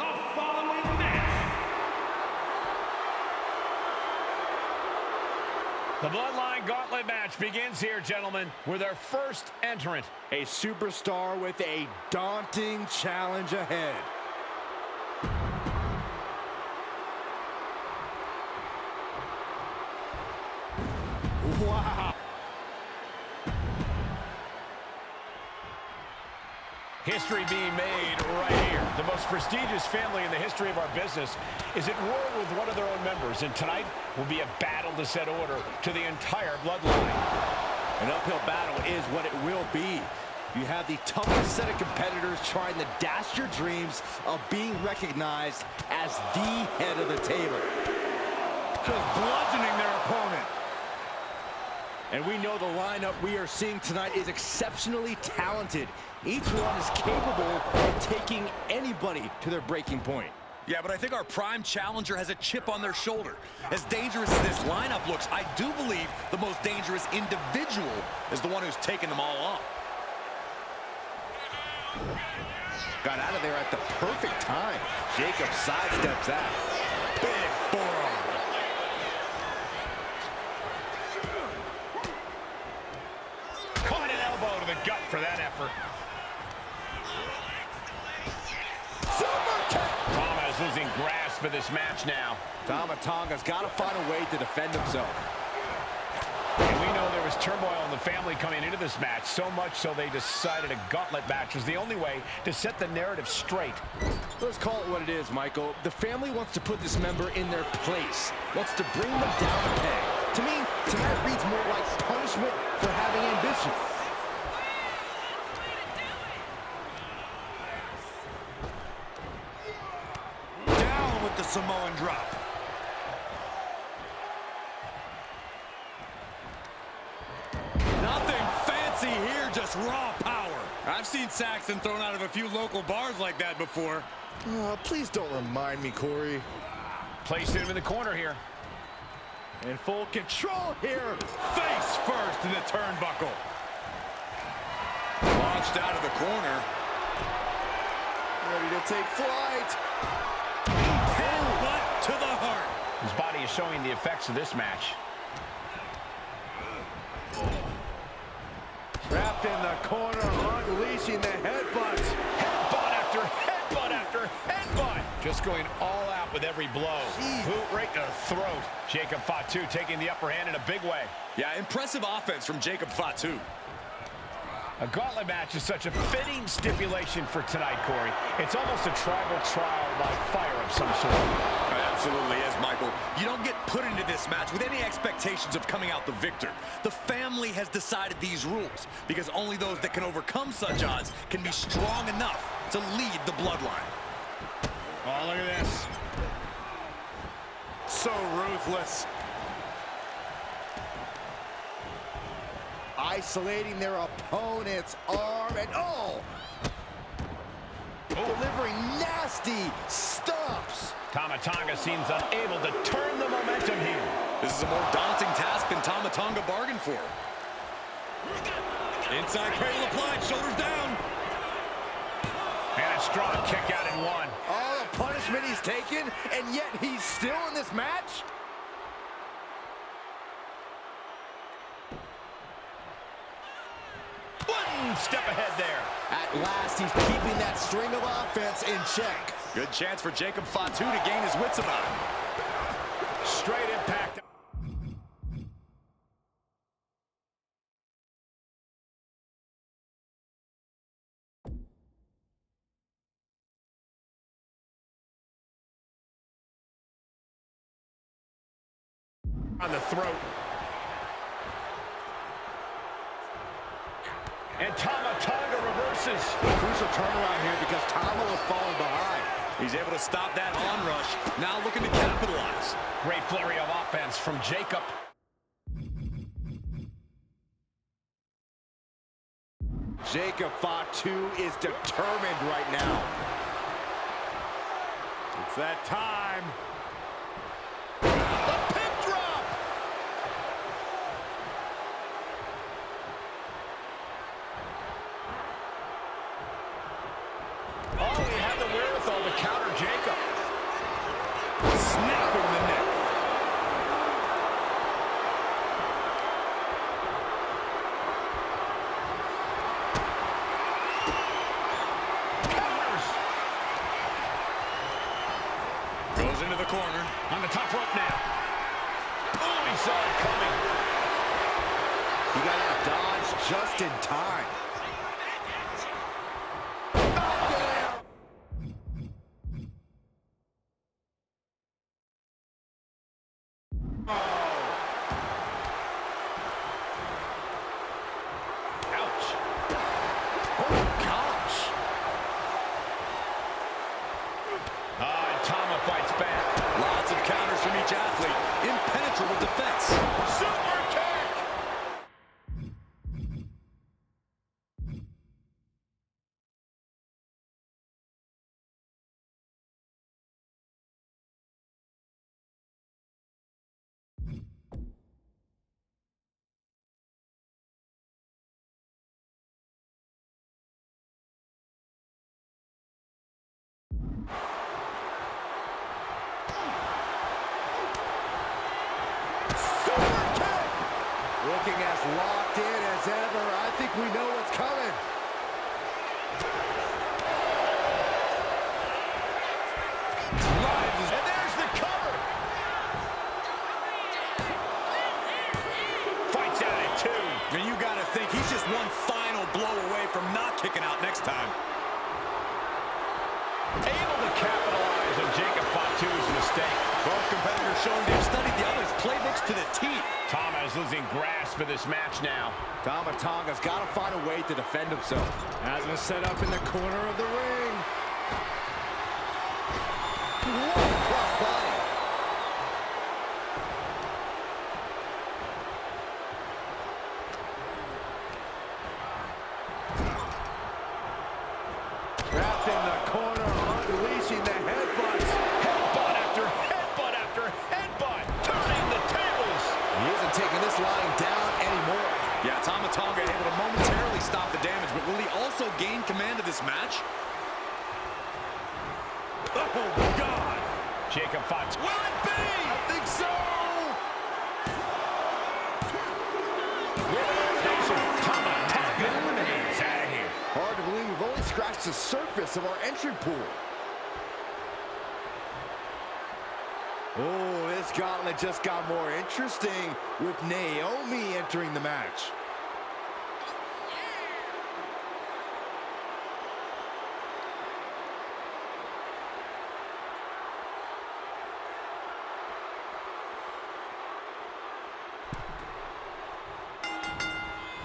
The following match. The Bloodline Gauntlet match begins here, gentlemen, with our first entrant. A superstar with a daunting challenge ahead. Wow. History being made right here. The most prestigious family in the history of our business is at war with one of their own members, and tonight will be a battle to set order to the entire bloodline. An uphill battle is what it will be. You have the toughest set of competitors trying to dash your dreams of being recognized as the head of the table. Just bludgeoning their opponent. And we know the lineup we are seeing tonight is exceptionally talented. Each one is capable of taking anybody to their breaking point. Yeah, but I think our prime challenger has a chip on their shoulder. As dangerous as this lineup looks, I do believe the most dangerous individual is the one who's taken them all on. Got out of there at the perfect time. Jacob sidesteps that. Big forearm. Caught an elbow to the gut for that effort. Tama is losing grasp of this match now. Tama Tonga's got to find a way to defend himself. And we know there was turmoil in the family coming into this match, so much so they decided a gauntlet match was the only way to set the narrative straight. Let's call it what it is, Michael. The family wants to put this member in their place, wants to bring them down a peg. To me, tonight reads more like punishment for having ambition. Down with the Samoan drop. Nothing fancy here, just raw power. I've seen Saxton thrown out of a few local bars like that before. Please don't remind me, Corey. Placed him in the corner here. In full control here. Face first in the turnbuckle. Launched out of the corner. Ready to take flight. Headbutt to the heart. His body is showing the effects of this match. Trapped in the corner, unleashing the headbutts. Headbutt after headbutt after headbutt. Just going all out with every blow. Jeez. Boot right to the throat. Jacob Fatu taking the upper hand in a big way. Yeah, impressive offense from Jacob Fatu. A gauntlet match is such a fitting stipulation for tonight, Corey. It's almost a tribal trial by fire of some sort. It absolutely is, Michael. You don't get put into this match with any expectations of coming out the victor. The family has decided these rules because only those that can overcome such odds can be strong enough to lead the bloodline. Oh, look at this. So ruthless. Isolating their opponent's arm and delivering nasty stomps. Tama Tonga seems unable to turn the momentum here. This is a more daunting task than Tama Tonga bargained for. Inside cradle applied, shoulders down. And a strong kick out in one. All the punishment he's taken, and yet he's still in this match? One step ahead there. At last, he's keeping that string of offense in check. Good chance for Jacob Fatu to gain his wits about him. Straight impact. On the throat. And Tama Tonga reverses. Crucial turnaround here because Tama was falling behind. He's able to stop that onrush. Now looking to capitalize. Great flurry of offense from Jacob. Jacob Fatu is determined right now. It's that time. The pin drop! Oh, he had the wherewithal to counter Jacob. Goes into the corner. On the top rope now. Oh, he saw it coming. He got out of dodge just in time. Fights back. Lots of counters from each athlete. Impenetrable defense. Super kick! Looking as locked in as ever. I think we know what's coming. Drives, and there's the cover. Fights out at 2. And you got to think he's just one final blow away from not kicking out next time. Able to capitalize on Jacob Fatu's mistake. Both competitors showing they've studied the other's playbooks to the T. Tama's losing grasp of this match now. Tonga's got to find a way to defend himself. Has him set up in the corner of the ring. What a cross body. Trapped in the corner, unleashing the headbutts. Headbutt after headbutt after headbutt. Turning the tables. He isn't taking this lying down anymore. Yeah, Tonga able to momentarily stop the damage, but will he also gain command of this match? Oh, God! Jacob Fatu. Will it be? I think so! Tonga eliminates out of here. Hard to believe we've only scratched the surface of our entry pool. Oh, this gauntlet just got more interesting with Naomi entering the match.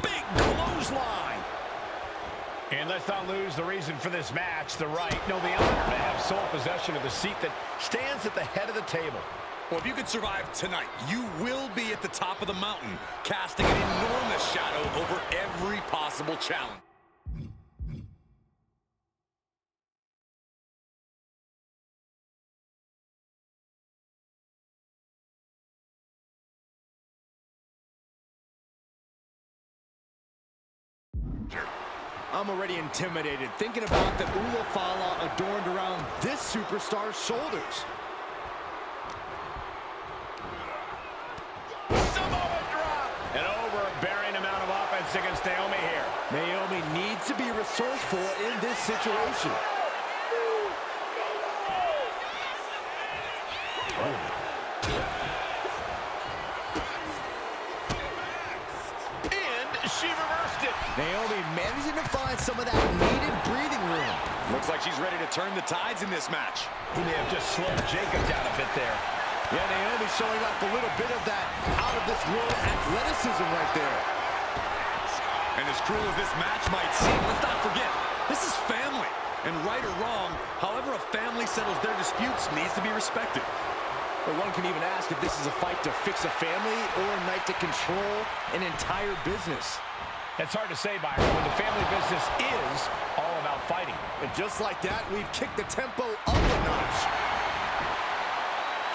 Big clothesline! And let's not lose the reason for this match, the right, no, the honor to have sole possession of the seat that stands at the head of the table. Well, if you can survive tonight, you will be at the top of the mountain, casting an enormous shadow over every possible challenge. I'm already intimidated thinking about the Ulafala adorned around this superstar's shoulders. Samoa drop! An overbearing amount of offense against Naomi here. Naomi needs to be resourceful in this situation. And she reversed it. Naomi managing to find some of that needed breathing room. Looks like she's ready to turn the tides in this match. He may have just slowed Jacob down a bit there. Yeah, Naomi showing off a little bit of that out-of-this-world athleticism right there. And as cruel as this match might seem, let's not forget, this is family. And right or wrong, however a family settles their disputes needs to be respected. But one can even ask if this is a fight to fix a family or a night to control an entire business. It's hard to say, Byron, when the family business is all about fighting. And just like that, we've kicked the tempo up a notch.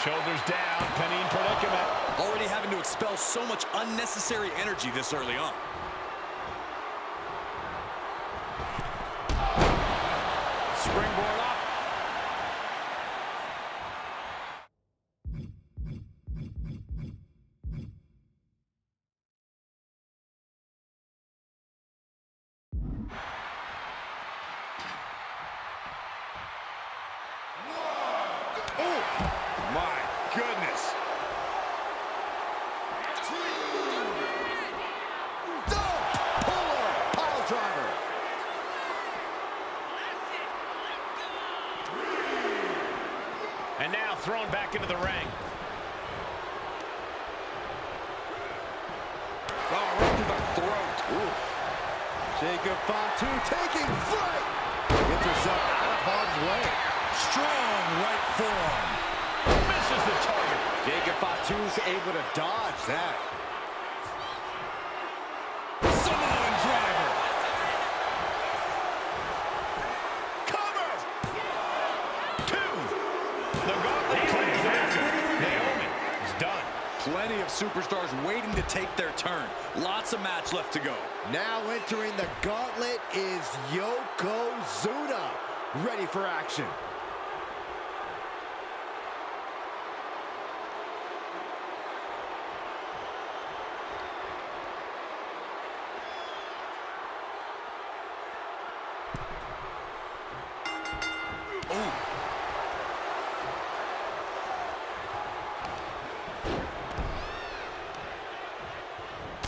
Shoulders down, pinning predicament. Already having to expel so much unnecessary energy this early on. Springboard up. my goodness. Polar pile driver. And now thrown back into the ring. Oh, right to the throat. Oof. Jacob Fatu taking flight. Gets herself out of harm's way. Strong right forearm. Misses the target. Jacob Fatu's able to dodge that. Samoan driver. Cover. 2. The gauntlet claims after. Naomi is done. Plenty of superstars waiting to take their turn. Lots of match left to go. Now entering the gauntlet is Yokozuna. Ready for action.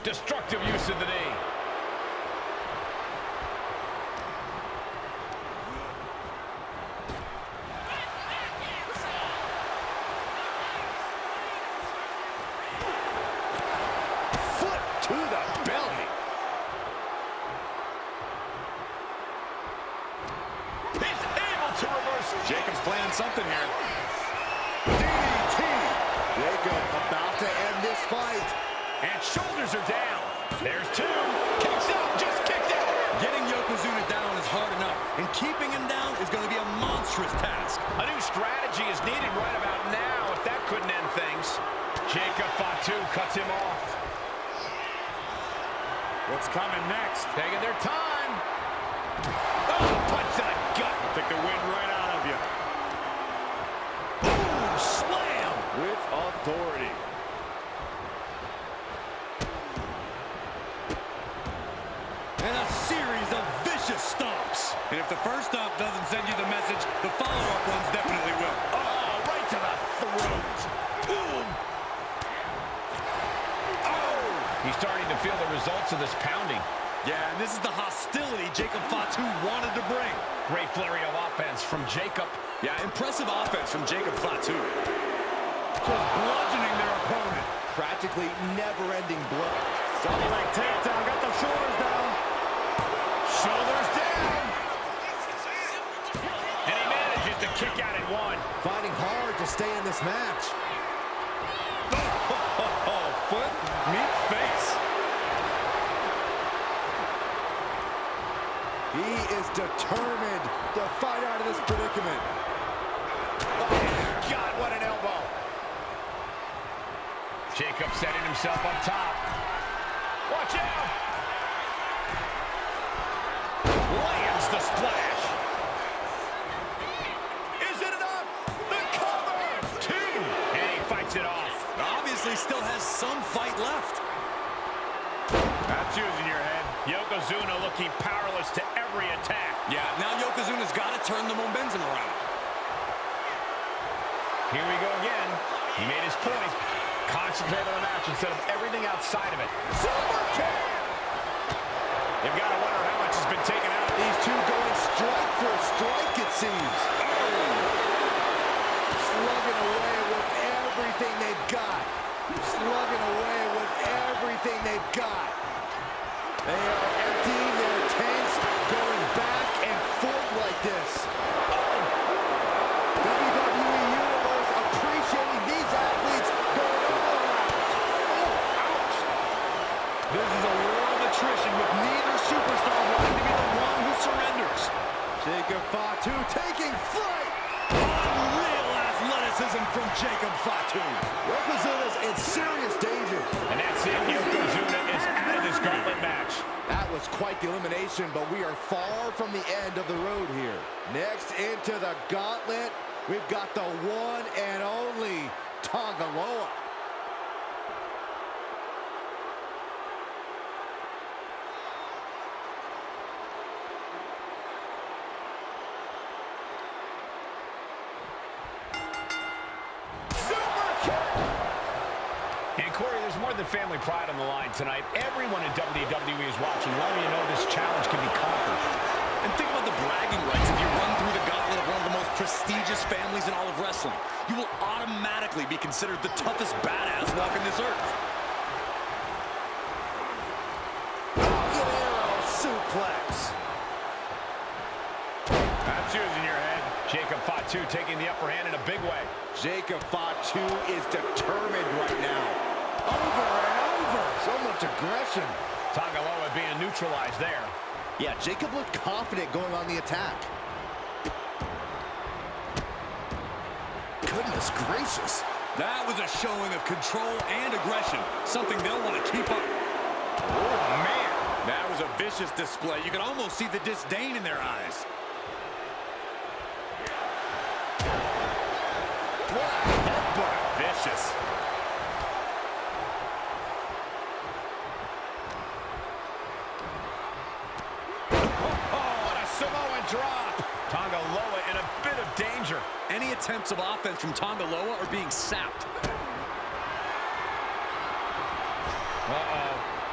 Destructive use of the knee. Foot to the belly. He's able to reverse. Jacob's playing something here. DDT. Jacob about to end this fight. And shoulders are down. There's 2. Kicks out. Just kicked out. Getting Yokozuna down is hard enough, and keeping him down is going to be a monstrous task. A new strategy is needed right about now if that couldn't end things. Jacob Fatu cuts him off. What's coming next? Taking their time. Oh, punch to the gut. Took the wind right out of you. Boom, slam. With authority. And a series of vicious stomps. And if the first stomp doesn't send you the message, the follow-up ones definitely will. Oh, right to the throat. Boom. Oh. He's starting to feel the results of this pounding. Yeah, and this is the hostility Jacob Fatu wanted to bring. Great flurry of offense from Jacob. Yeah, impressive offense from Jacob Fatu. Just bludgeoning their opponent. Practically never-ending blow. Double leg takedown, got the shoulders down. Shoulders down. And he manages to kick out at 1. Fighting hard to stay in this match. Oh, foot, meet face. He is determined to fight out of this predicament. Oh, God, what an elbow. Jacob setting himself up top. Watch out. Lands the splash. Is it enough? The cover. 2. And he fights it off. Obviously still has some fight left. That's using your head. Yokozuna looking powerless to every attack. Yeah, now Yokozuna's got to turn the momentum around. Here we go again. He made his point. Concentrate on the match instead of everything outside of it. Super kick! You've got to wonder how much has been taken out. These two going strike for strike, it seems. Slugging away with everything they've got. Slugging away with everything they've got. They are emptying their tanks, going back and forth like this. WWE Universe appreciating these athletes going all out. Oh, ouch. This is a war of attrition with neither superstar wanting to be the one who surrenders. Jacob Fatu taking flight. Unreal athleticism from Jacob Fatu. Yokozuna's in serious danger. And that's it. Yokozuna is out of this gauntlet match. That was quite the elimination, but we are far from the end of the road here. Next into the gauntlet, we've got the one and only Tongaloa. the family pride on the line tonight. Everyone in WWE is watching, letting you know this challenge can be conquered. And think about the bragging rights. If you run through the gauntlet of one of the most prestigious families in all of wrestling, you will automatically be considered the toughest badass walking this earth. Suplex. That's using your head. Jacob Fatu taking the upper hand in a big way. Jacob Fatu is determined right now. Over and over. So much aggression. Tangaloa being neutralized there. Yeah, Jacob looked confident going on the attack. Goodness gracious. That was a showing of control and aggression, something they'll want to keep up. Oh, man. That was a vicious display. You could almost see the disdain in their eyes. What a headbutt. Vicious. What a Samoan drop. Tangaloa in a bit of danger. Any attempts of offense from Tangaloa are being sapped.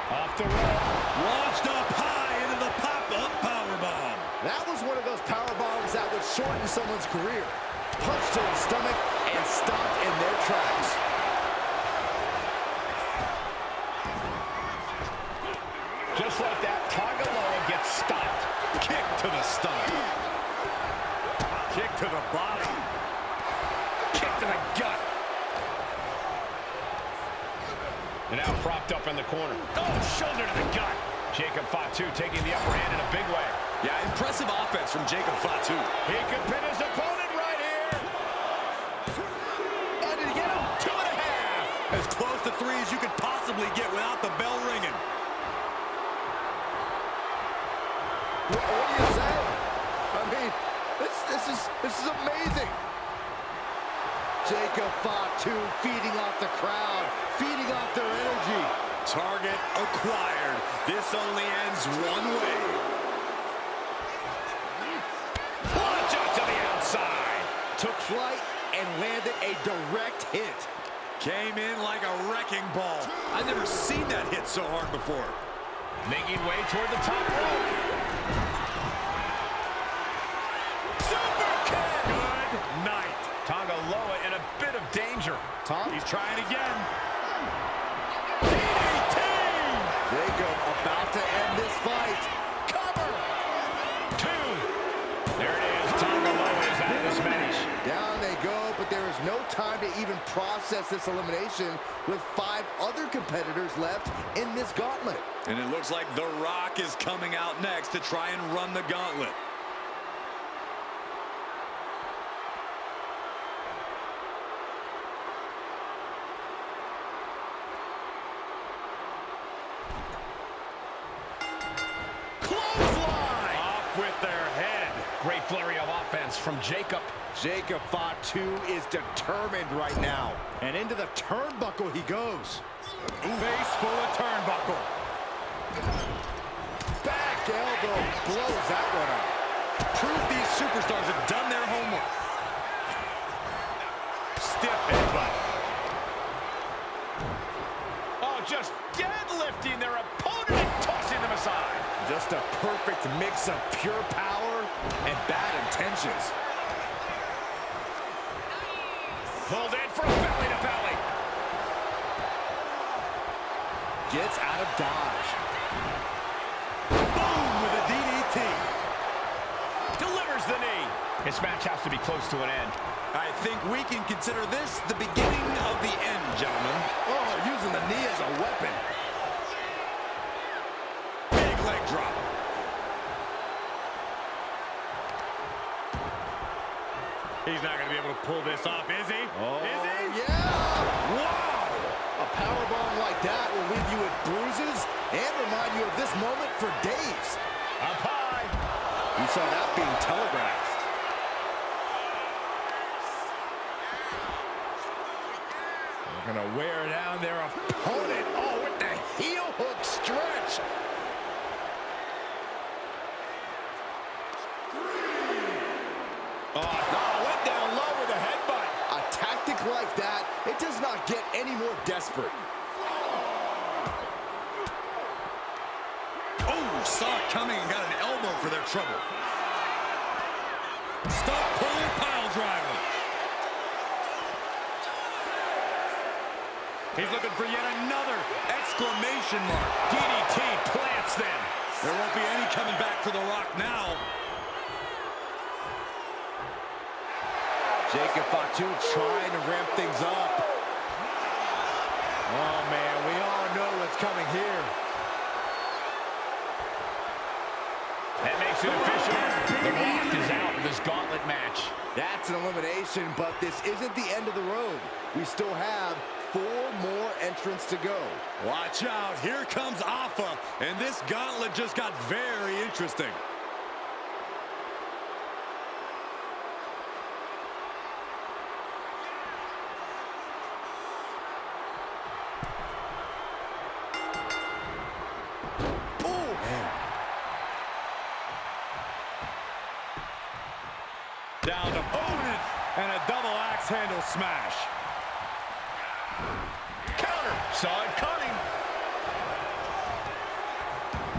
Off the rope. Launched up high into the pop-up powerbomb. That was one of those power bombs that would shorten someone's career. Punch to the stomach and stopped in their tracks. Just like that, Tangaloa gets stopped. Kick to the stomach. Kick to the bottom. Kick to the gut. And now propped up in the corner. Oh, shoulder to the gut. Jacob Fatu taking the upper hand in a big way. Yeah, impressive offense from Jacob Fatu. He could pin his opponent right here. Oh, did he get him? 2.5. As close to 3 as you could possibly get without the bell ringing. What do you say? I mean, this is amazing. Jacob Fatu feeding off the crowd, feeding off their energy. Target acquired. This only ends one way. Launch out to the outside. Took flight and landed a direct hit. Came in like a wrecking ball. I've never seen that hit so hard before. Making way toward the top rope. Super kick. Good night. Tangaloa in a bit of danger. Tom? He's trying again. DDT. Jacob about to end this fight. Cover. 2. There it is. Tangaloa is out of this match. Down they go, but there is no time to even process this elimination with 5 other competitors left in this gauntlet. And it looks like The Rock is coming out next to try and run the gauntlet. With their head. Great flurry of offense from Jacob. Jacob Fatu is determined right now. And into the turnbuckle he goes. Face full of turnbuckle. Back elbow blows that one up. Proof these superstars have done their homework. Stiff headbutt. Oh, just deadlifting their opponent and tossing them aside. Just a perfect mix of pure power and bad intentions. Pulled in from belly to belly. Gets out of dodge. Boom with a DDT. Delivers the knee. This match has to be close to an end. I think we can consider this the beginning of the end, gentlemen. Oh, using the knee as a weapon. Big leg drop. He's not going to be able to pull this off, is he? Oh, is he? yeah! Wow! A powerbomb like that will leave you with bruises and remind you of this moment for days. Up high. You saw that being telegraphed. They're going to wear down their opponent. Oh, with the heel hook stretch. Oh, went down low with a headbutt. A tactic like that, it does not get any more desperate. saw it coming and got an elbow for their trouble. Stump puller pile driver. He's looking for yet another exclamation mark. DDT plants them. There won't be any coming back for The Rock now. Jacob Fatu trying to ramp things up. Oh, man, we all know what's coming here. That makes it official. The Rock is out of this gauntlet match. That's an elimination, but this isn't the end of the road. We still have 4 more entrants to go. Watch out, here comes Alpha, and this gauntlet just got very interesting. Down to opponent, and a double axe handle smash. Counter. Saw it coming.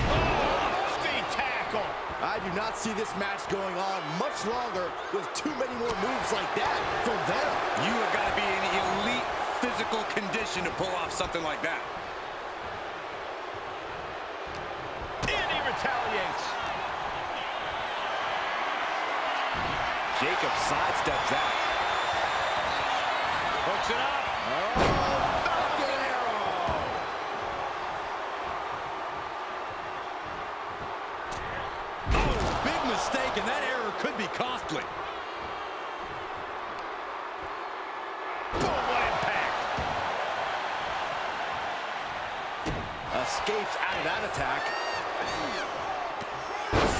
Oh, steep tackle. I do not see this match going on much longer with too many more moves like that from them. You have got to be in elite physical condition to pull off something like that. And he retaliates. Jacob sidesteps out. Hooks it up. Oh, Falcon Arrow! Oh, big mistake, and that error could be costly. Boom, what impact. Escapes out of that attack.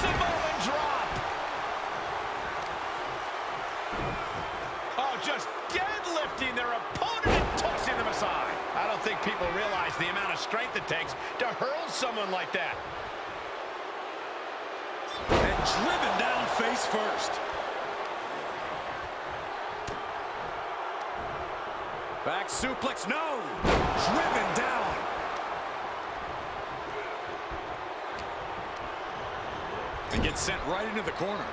Samoan drop. Oh, just deadlifting their opponent and tossing them aside. I don't think people realize the amount of strength it takes to hurl someone like that. And driven down face first. Back suplex, no! Driven down. And gets sent right into the corner.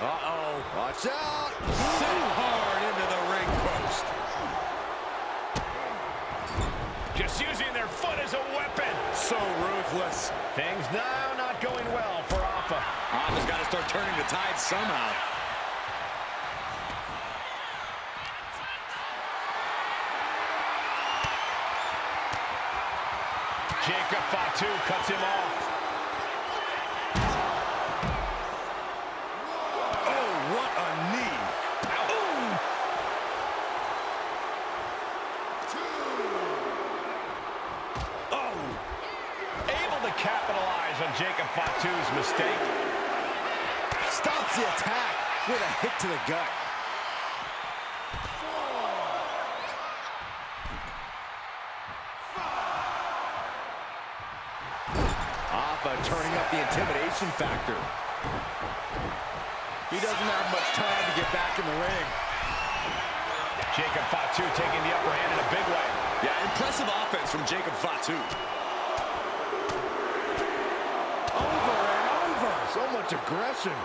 Uh-oh. Watch out! Sent hard into the ring post. Just using their foot as a weapon. So ruthless. Things now not going well for Alpha. Alpha's got to start turning the tide somehow. Jacob Fatu cuts him off. Oh, what a knee. Oh. Able to capitalize on Jacob Fatu's mistake. Stops the attack with a hit to the gut. Turning up the intimidation factor. He doesn't have much time to get back in the ring. Jacob Fatu taking the upper hand in a big way. Yeah, impressive offense from Jacob Fatu. Over and over. So much aggression.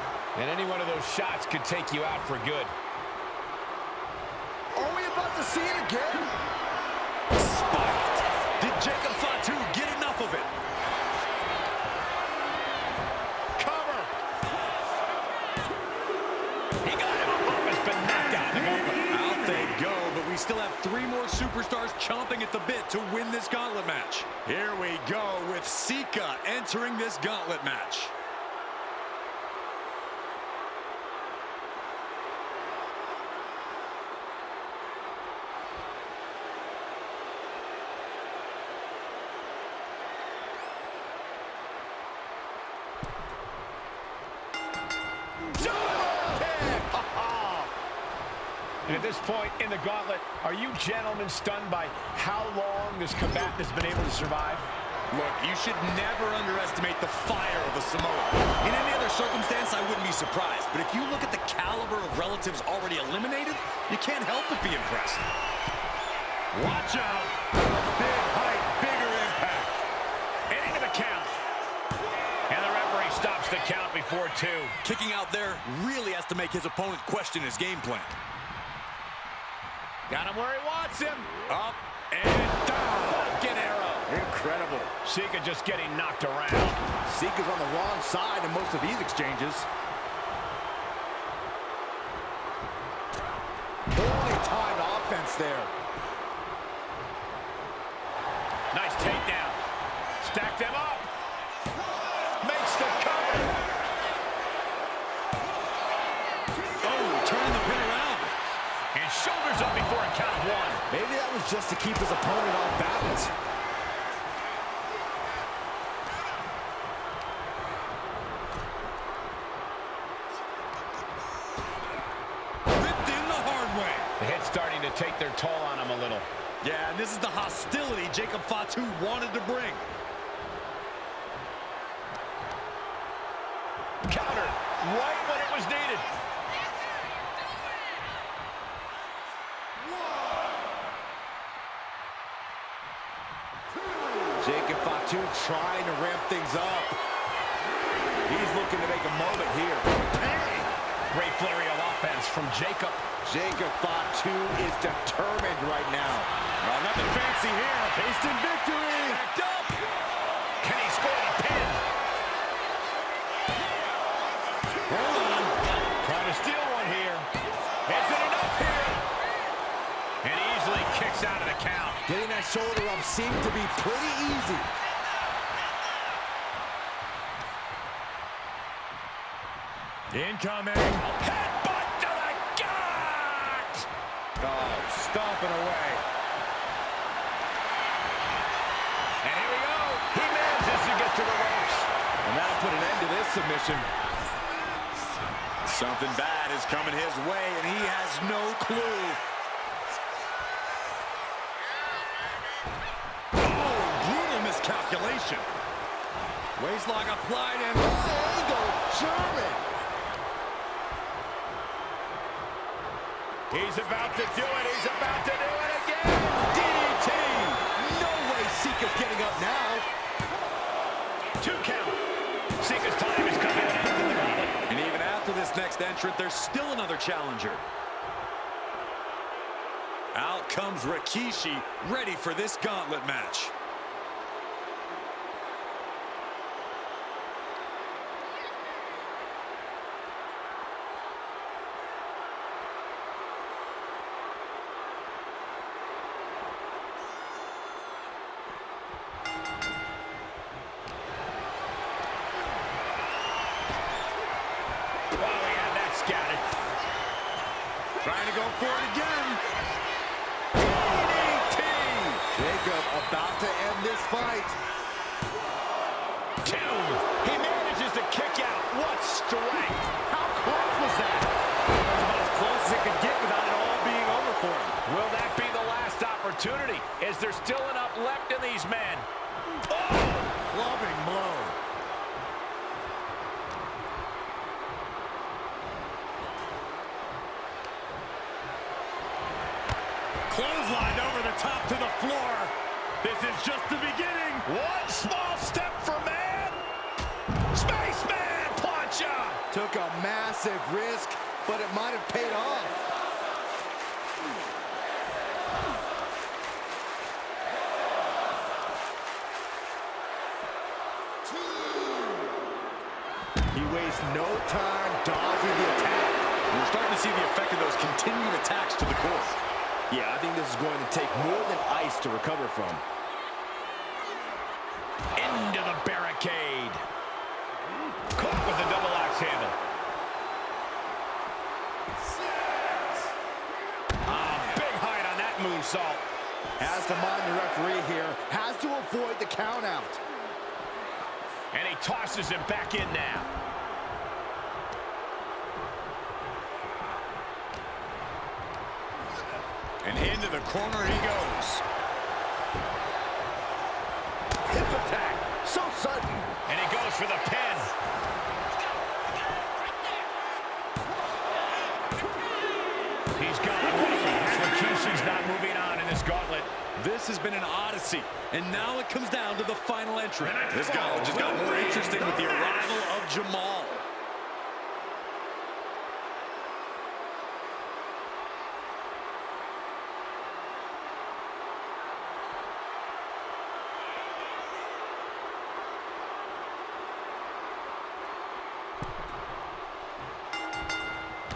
And any one of those shots could take you out for good. Are we about to see it again? Spiked. Did Jacob Fatu get enough of it? We still have 3 more superstars chomping at the bit to win this gauntlet match. Here we go with Sika entering this gauntlet match. And at this point in the gauntlet, are you gentlemen stunned by how long this combatant has been able to survive? Look, you should never underestimate the fire of a Samoan. In any other circumstance, I wouldn't be surprised. But if you look at the caliber of relatives already eliminated, you can't help but be impressed. Watch out. Big height, bigger impact. the count before 2. Kicking out there really has to make his opponent question his game plan. Got him where he wants him. Up and down. Fucking arrow. Incredible. Sika just getting knocked around. Sika's on the wrong side in most of these exchanges. Poorly timed offense there. Nice takedown. Stack them up. Makes the cover. Oh, turning the pin around. And shoulders up before a count of 1. Maybe that was just to keep his opponent off balance. Ripped in the hard way. The hit's starting to take their toll on him a little. Yeah, and this is the hostility Jacob Fatu wanted to bring. Countered right when it was needed. Jacob Fatu trying to ramp things up. He's looking to make a moment here. Bang! Great flurry of offense from Jacob. Jacob Fatu is determined right now. Oh, nothing fancy here. Instant victory. Backed up. Can he score the pin? Hold on. Trying to steal one here. Isn't enough here. And he easily kicks out of the count. Getting that shoulder up seemed to be pretty easy. Incoming. Headbutt to the gut! Oh, stomping away. And here we go. He manages to get to the ropes. And that'll put an end to this submission. Something bad is coming his way, and he has no clue. Oh, brutal miscalculation. Waistlock applied and Angle German. He's about to do it. He's about to do it again. DDT. No way Sika's getting up now. 2 count. Sika's time is coming. And even after this next entrant, there's still another challenger. Out comes Rikishi, ready for this gauntlet match. Trying to go for it again. DDT! Jacob about to end this fight. 2. He manages to kick out. What strength. How close was that? That was about as close as it could get without it all being over for him. Will that be the last opportunity? Is there still enough left in these men? Oh! Clubbing blow. Clotheslined over the top to the floor. This is just the beginning. One small step for man. Spaceman plancha. Took a massive risk, but it might have paid off. He wastes no time dodging the attack. We're starting to see the effect of those continued attacks to the core. Yeah, I think this is going to take more than ice to recover from. Into the barricade. Caught with the double axe handle. Big height on that moonsault. Has to mind the referee here. Has to avoid the count out. And he tosses him back in now. And into the corner he goes. Hip attack. So sudden. And he goes for the pin. He's got it. Rikishi's not moving on in this gauntlet. This has been an odyssey, and now it comes down to the final entry. This gauntlet just got more interesting with the arrival of Jamal.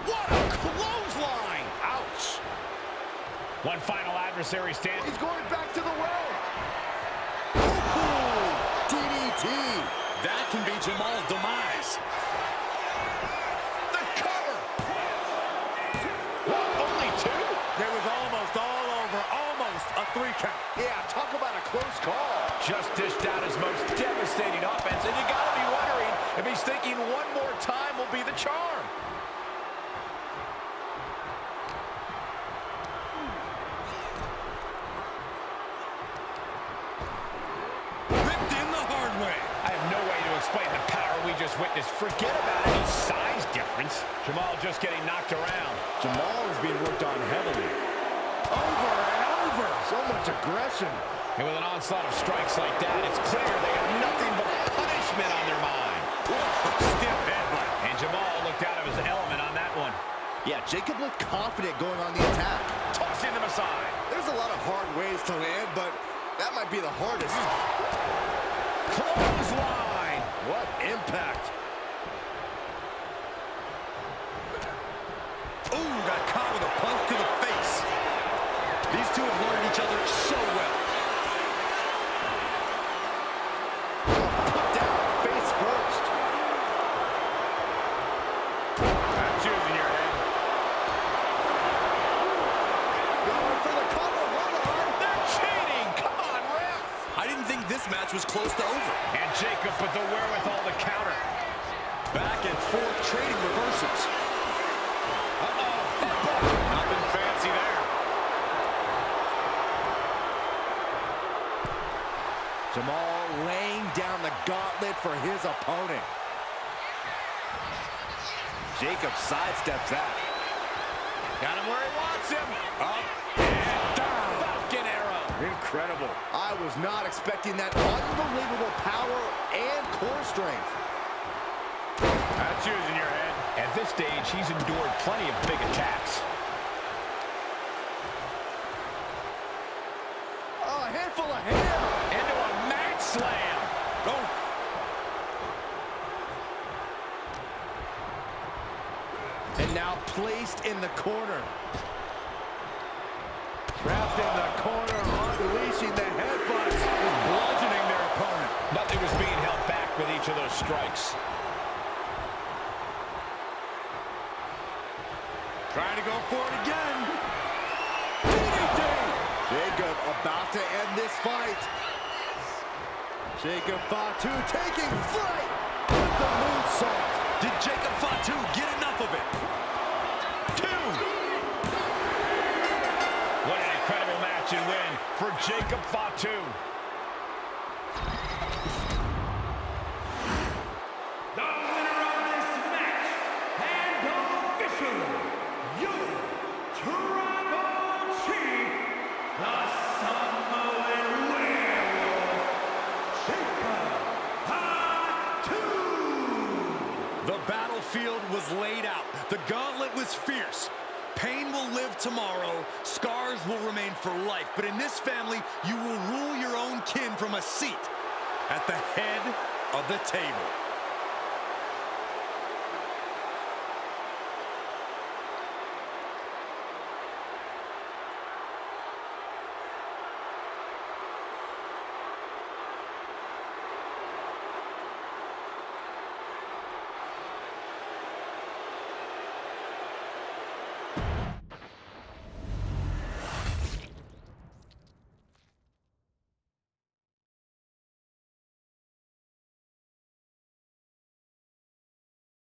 What a clothesline! Ouch! One final adversary standing. He's going back to the well. Ooh, DDT. That can be Jamal's demise. The cover. What, only two? It was almost all over. Almost a 3 count. Yeah, talk about a close call. Just dished out his most devastating offense, and you gotta be wondering if he's thinking one more time will be the charm. Explain the power we just witnessed. Forget about any size difference. Jamal just getting knocked around. Jamal is being worked on heavily. Over and over. So much aggression. And with an onslaught of strikes like that, it's clear they have nothing but punishment on their mind. Stiff headbutt. And Jamal looked out of his element on that one. Yeah, Jacob looked confident going on the attack. Tossing them aside. There's a lot of hard ways to land, but that might be the hardest. Clothesline. What impact. Ooh, got caught with a punch to the face. These two have learned each other so well. Put down face first. That's using your head. Going for the cover. Hold on. They're cheating. Come on, ref. I didn't think this match was close to over. And Jacob with the wherewithal to counter. Back and forth trading reversals. Nothing fancy there. Jamal laying down the gauntlet for his opponent. Jacob sidesteps that. Got him where he wants him. Up and down. Falcon arrow. Incredible. I was not expecting that unbelievable power and core strength. That's using your head. At this stage, he's endured plenty of big attacks. Oh, a handful of hair. Into a mat slam. Oh. And now placed in the corner. Trapped in the corner, unleashing the headbutts. Bludgeoning their opponent. Nothing was being held back with each of those strikes. Trying to go for it again. DDT! Jacob about to end this fight. Jacob Fatu taking flight with the moonsault. Did Jacob Fatu get enough of it? 2. What an incredible match and win for Jacob Fatu. The winner of this match, and official, your Tribal Chief, the Samoan Werewolf, Jacob Fatu. The battlefield was laid out. The gauntlet was fierce. Pain will live tomorrow. Scars will remain for life. But in this family, you will rule your own kin from a seat at the head of the table.